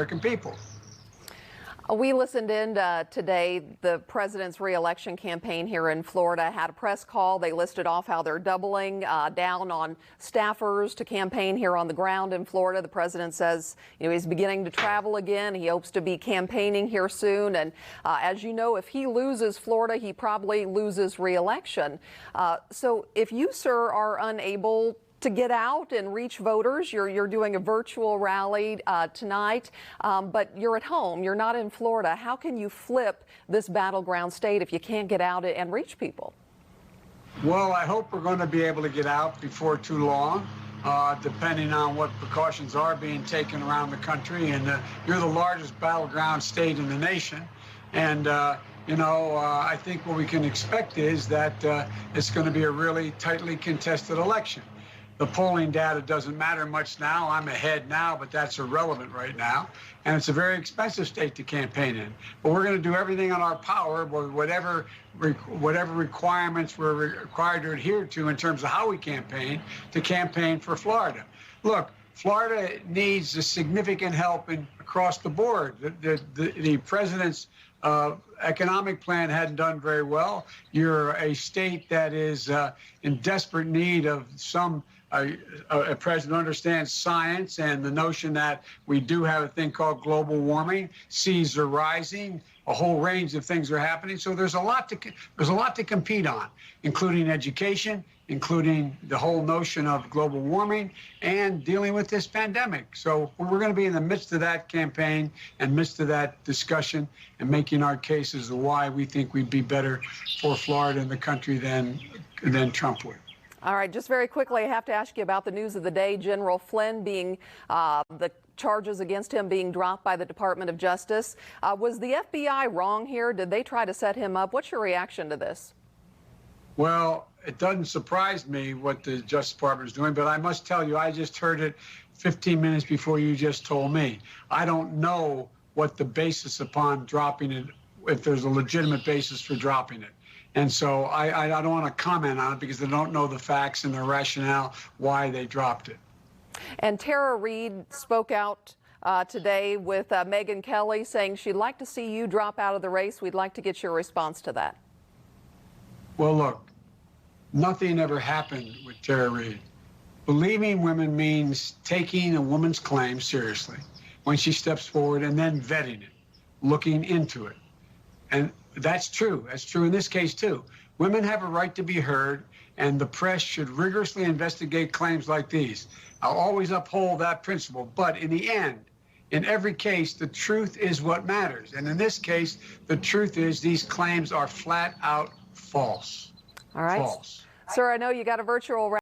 American people. We listened in today. The president's reelection campaign here in Florida had a press call. They listed off how they're doubling down on staffers to campaign here on the ground in Florida. The president says, he's beginning to travel again. He hopes to be campaigning here soon. And as you know, if he loses Florida, he probably loses reelection. So if you, sir, are unable to get out and reach voters, you're doing a virtual rally tonight, but you're at home, you're not in Florida. How can you flip this battleground state if you can't get out and reach people? Well, I hope we're going to be able to get out before too long, depending on what precautions are being taken around the country. And you're the largest battleground state in the nation. And I think what we can expect is that it's going to be a really tightly contested election. The polling data doesn't matter much now. I'm ahead now, but that's irrelevant right now. And it's a very expensive state to campaign in. But we're going to do everything in our power, whatever requirements we're required to adhere to in terms of how we campaign, to campaign for Florida. Look, Florida needs a significant help across the board. The president's economic plan hadn't done very well. You're a state that is in desperate need of some a president understands science and the notion that we do have a thing called global warming. Seas are rising. A whole range of things are happening. So there's a lot to compete on, including education, including the whole notion of global warming and dealing with this pandemic. So we're going to be in the midst of that campaign and midst of that discussion and making our case as to why we think we'd be better for Florida and the country than Trump would. All right, just very quickly, I have to ask you about the news of the day. General Flynn being the charges against him being dropped by the Department of Justice. Was the FBI wrong here? Did they try to set him up? What's your reaction to this? Well, it doesn't surprise me what the Justice Department is doing, but I must tell you, I just heard it 15 minutes before you just told me. I don't know what the basis upon dropping it, if there's a legitimate basis for dropping it. And so I don't want to comment on it because I don't know the facts and the rationale why they dropped it. And Tara Reade spoke out today with Megyn Kelly saying she'd like to see you drop out of the race. We'd like to get your response to that. Well, look, nothing ever happened with Tara Reade. Believing women means taking a woman's claim seriously when she steps forward and then vetting it, looking into it. And that's true. That's true in this case, too. Women have a right to be heard, and the press should rigorously investigate claims like these. I'll always uphold that principle. But in the end, in every case, the truth is what matters. And in this case, the truth is these claims are flat out false. All right. False. Sir, I know you got a virtual